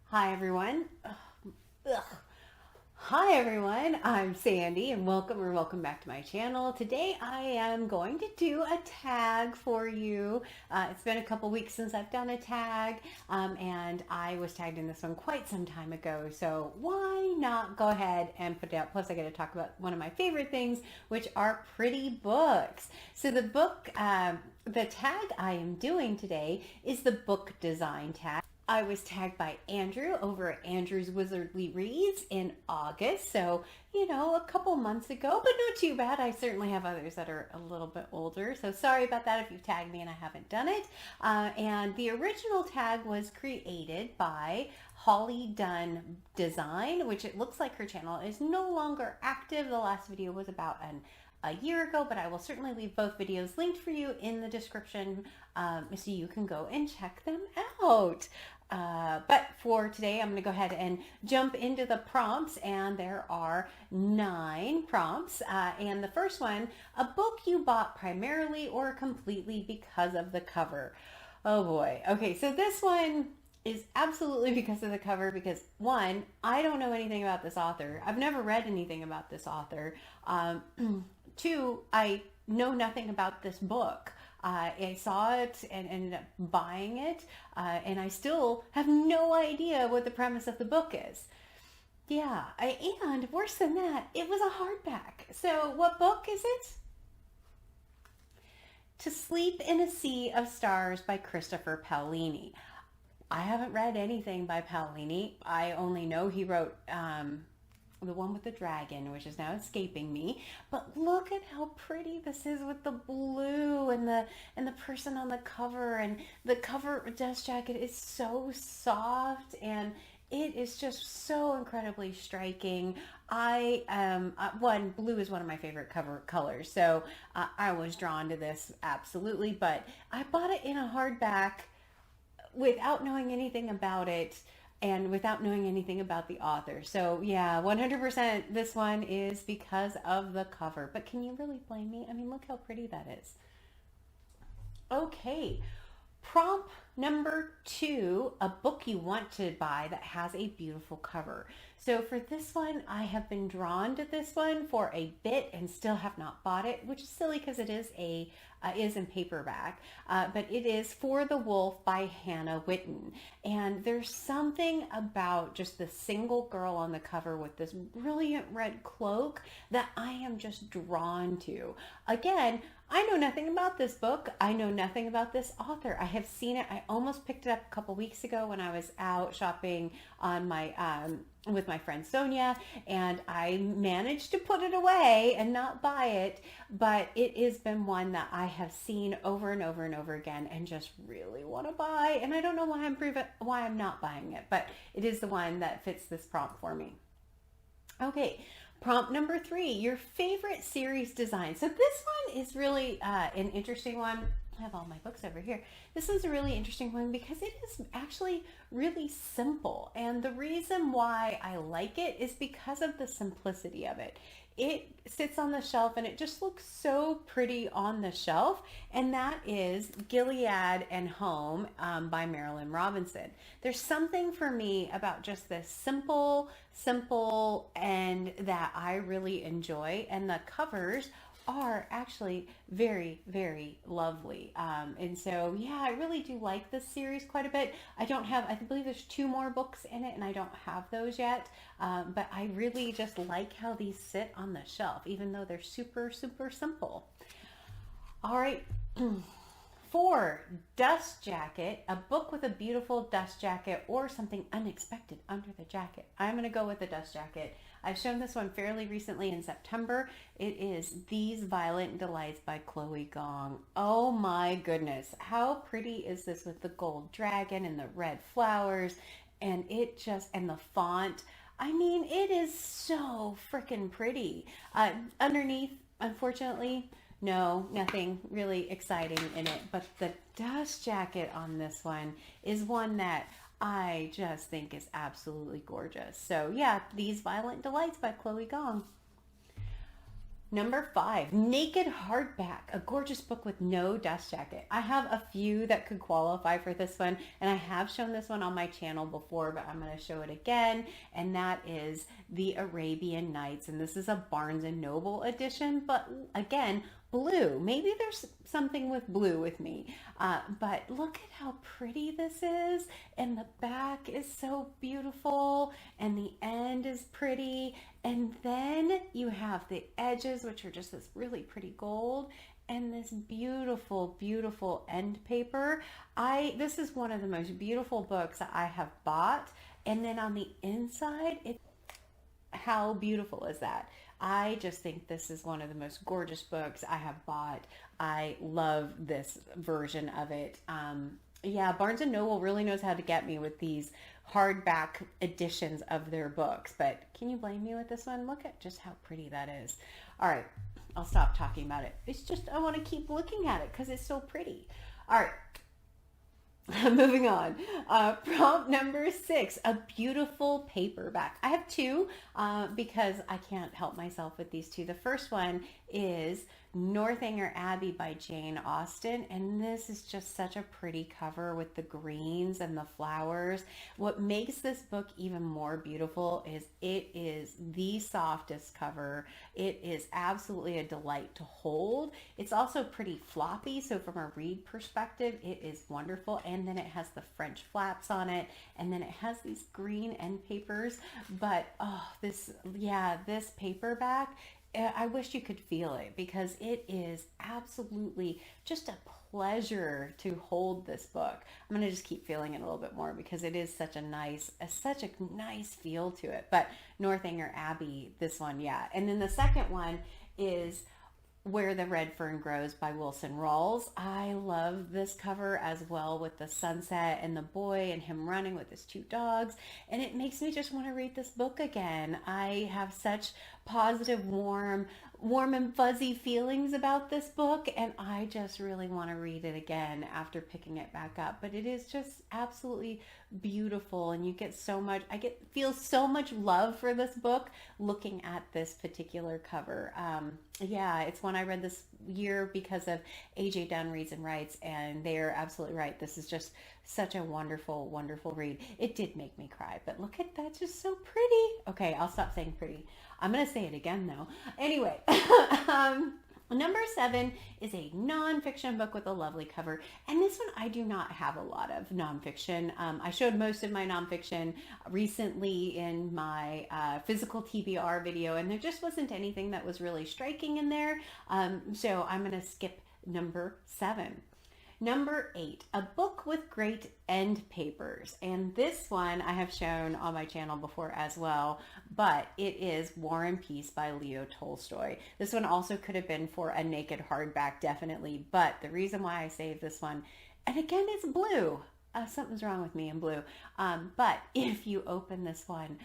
Hi everyone. Ugh. Hi everyone, I'm Sandy and welcome back to my channel. Today I am going to do a tag for you. It's been a couple weeks since I've done a tag and I was tagged in this one quite some time ago, so why not go ahead and put it out. Plus I get to talk about one of my favorite things, which are pretty books. So the the tag I am doing today is the book design tag. I was tagged by Andrew over at Andrew's Wizardly Reads in August. So, a couple months ago, but not too bad. I certainly have others that are a little bit older. So sorry about that if you've tagged me and I haven't done it. And the original tag was created by Holly Dunn Design, which it looks like her channel is no longer active. The last video was about a year ago, but I will certainly leave both videos linked for you in the description so you can go and check them out. But for today, I'm going to go ahead and jump into the prompts, and there are 9 prompts. And the first one, a book you bought primarily or completely because of the cover. Oh boy. Okay, so this one is absolutely because of the cover, because one, I don't know anything about this author. I've never read anything about this author. Two, I know nothing about this book. I saw it and ended up buying it, and I still have no idea what the premise of the book is. Yeah, and worse than that, it was a hardback. So what book is it? To Sleep in a Sea of Stars by Christopher Paolini. I haven't read anything by Paolini. I only know he wrote the one with the dragon, which is now escaping me. But look at how pretty this is with the blue and the person on the cover, and the cover dust jacket is so soft and it is just so incredibly striking. Blue is one of my favorite cover colors, so I was drawn to this absolutely. But I bought it in a hardback without knowing anything about it and without knowing anything about the author. So yeah, 100% this one is because of the cover. But can you really blame me? I mean, look how pretty that is. Okay, prompt number 2, a book you want to buy that has a beautiful cover. So for this one, I have been drawn to this one for a bit and still have not bought it, which is silly because it is in paperback, but it is For the Wolf by Hannah Whitten. And there's something about just the single girl on the cover with this brilliant red cloak that I am just drawn to. Again, I know nothing about this book. I know nothing about this author. I have seen it. I almost picked it up a couple weeks ago when I was out shopping on my with my friend Sonia, and I managed to put it away and not buy it, but it has been one that I have seen over and over and over again and just really want to buy, and I don't know why I'm not buying it, but it is the one that fits this prompt for me. Okay, prompt number 3, your favorite series design. So this one is really an interesting one. I have all my books over here. This is a really interesting one because it is actually really simple. And the reason why I like it is because of the simplicity of it. It sits on the shelf and it just looks so pretty on the shelf. And that is Gilead and Home by Marilynne Robinson. There's something for me about just this simple, and that I really enjoy. And the covers are actually very, very lovely. And so, yeah, I really do like this series quite a bit. I believe there's 2 more books in it and I don't have those yet. But I really just like how these sit on the shelf, even though they're super, super simple. All right. 4, dust jacket, a book with a beautiful dust jacket or something unexpected under the jacket. I'm going to go with the dust jacket. I've shown this one fairly recently in September. It is These Violent Delights by Chloe Gong. Oh my goodness. How pretty is this with the gold dragon and the red flowers, and and the font. I mean, it is so freaking pretty. Underneath, unfortunately, no, nothing really exciting in it, but the dust jacket on this one is one that I just think is absolutely gorgeous. So yeah, These Violent Delights by Chloe Gong. Number 5, Naked Hardback, a gorgeous book with no dust jacket. I have a few that could qualify for this one, and I have shown this one on my channel before, but I'm going to show it again, and that is The Arabian Nights, and this is a Barnes & Noble edition, but again, blue. Maybe there's something with blue with me, but look at how pretty this is, and the back is so beautiful, and the end is pretty, and then you have the edges, which are just this really pretty gold, and this beautiful, beautiful end paper. This is one of the most beautiful books that I have bought, and then on the inside, how beautiful is that? I just think this is one of the most gorgeous books I have bought. I love this version of it. Yeah, Barnes & Noble really knows how to get me with these hardback editions of their books. But can you blame me with this one? Look at just how pretty that is. All right, I'll stop talking about it. It's just I want to keep looking at it because it's so pretty. All right. Moving on. Prompt number 6, a beautiful paperback. I have two because I can't help myself with these two. The first one is Northanger Abbey by Jane Austen, and this is just such a pretty cover with the greens and the flowers. What makes this book even more beautiful is it is the softest cover. It is absolutely a delight to hold. It's also pretty floppy, so from a read perspective, it is wonderful. And then it has the French flaps on it, and then it has these green end papers. But this paperback, I wish you could feel it because it is absolutely just a pleasure to hold this book. I'm going to just keep feeling it a little bit more because it is such a nice feel to it. But Northanger Abbey, this one, yeah. And then the second one is Where the Red Fern Grows by Wilson Rawls. I love this cover as well with the sunset and the boy and him running with his two dogs. And it makes me just want to read this book again. I have such positive, warm and fuzzy feelings about this book, and I just really want to read it again after picking it back up. But it is just absolutely beautiful, and you get so much, feel so much love for this book looking at this particular cover. Yeah, it's one I read this year because of A.J. Dunn Reads and Writes, and they are absolutely right. This is just such a wonderful, wonderful read. It did make me cry, but look at that, just so pretty. Okay, I'll stop saying pretty. I'm going to say it again though. Anyway, number 7 is a nonfiction book with a lovely cover. And this one, I do not have a lot of nonfiction. I showed most of my nonfiction recently in my physical TBR video, and there just wasn't anything that was really striking in there. So I'm going to skip number 7. Number 8, a book with great end papers. And this one I have shown on my channel before as well, but it is War and Peace by Leo Tolstoy. This one also could have been for a naked hardback, definitely, but the reason why I saved this one, and again, it's blue. Something's wrong with me in blue. But if you open this one,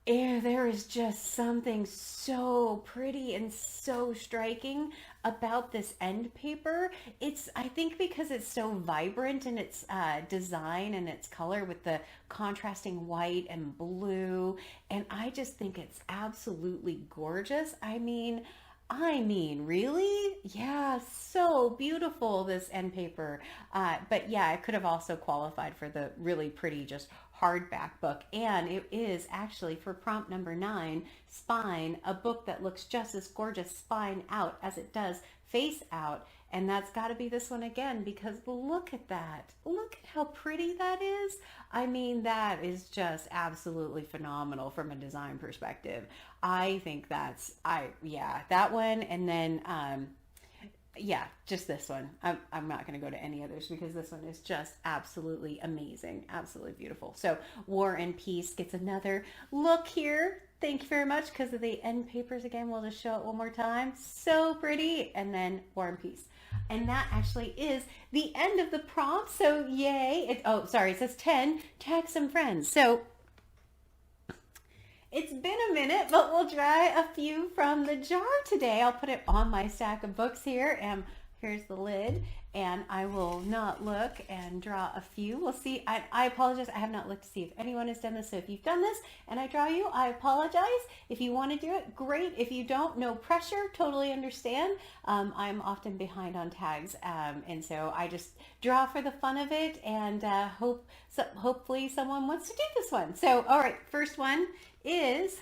there is just something so pretty and so striking about this end paper. I think because it's so vibrant in its design and its color with the contrasting white and blue, and I just think it's absolutely gorgeous. I mean, really? Yeah, so beautiful, this end paper. But yeah, it could have also qualified for the really pretty, just hardback book. And it is actually, for prompt number 9, Spine, a book that looks just as gorgeous spine out as it does face out. And that's got to be this one again, because look at that. Look at how pretty that is. I mean, that is just absolutely phenomenal from a design perspective. I think that one. And then, just this one. I'm not going to go to any others because this one is just absolutely amazing. Absolutely beautiful. So War and Peace gets another look here. Thank you very much, because of the end papers again. We'll just show it one more time. So pretty. And then War and Peace. And that actually is the end of the prompt. So yay. It says 10, tag some friends. So it's been a minute, but we'll try a few from the jar today. I'll put it on my stack of books here, and here's the lid. and I will not look and draw a few. We'll see. I apologize. I have not looked to see if anyone has done this. So if you've done this and I draw you, I apologize. If you want to do it, great. If you don't, no pressure. Totally understand. I'm often behind on tags, and so I just draw for the fun of it, and hopefully someone wants to do this one. So, all right, first one is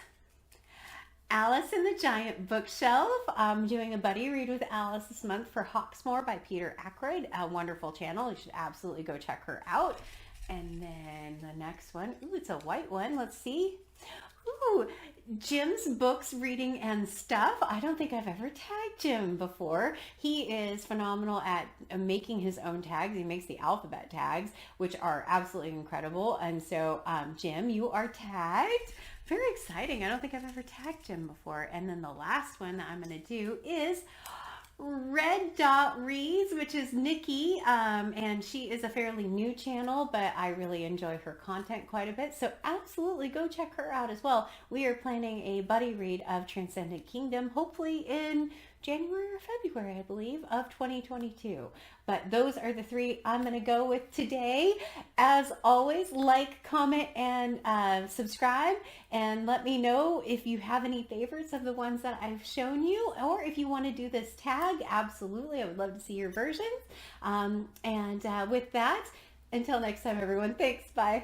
Alice in the Giant Bookshelf. I'm doing a buddy read with Alice this month for Hawksmoor by Peter Ackroyd, a wonderful channel. You should absolutely go check her out. And then the next one, ooh, it's a white one. Let's see. Ooh, Jim's Books, Reading, and Stuff. I don't think I've ever tagged Jim before. He is phenomenal at making his own tags. He makes the alphabet tags, which are absolutely incredible. And so, Jim, you are tagged. Very exciting. I don't think I've ever tagged Jim before. And then the last one that I'm going to do is Red Dot Reads, which is Nikki, and she is a fairly new channel, but I really enjoy her content quite a bit, so absolutely go check her out as well. We are planning a buddy read of Transcendent Kingdom, hopefully in January or February, I believe, of 2022. But those are the three I'm going to go with today. As always, like, comment, and subscribe, and let me know if you have any favorites of the ones that I've shown you, or if you want to do this tag. Absolutely, I would love to see your versions. With that, until next time, everyone, thanks, bye.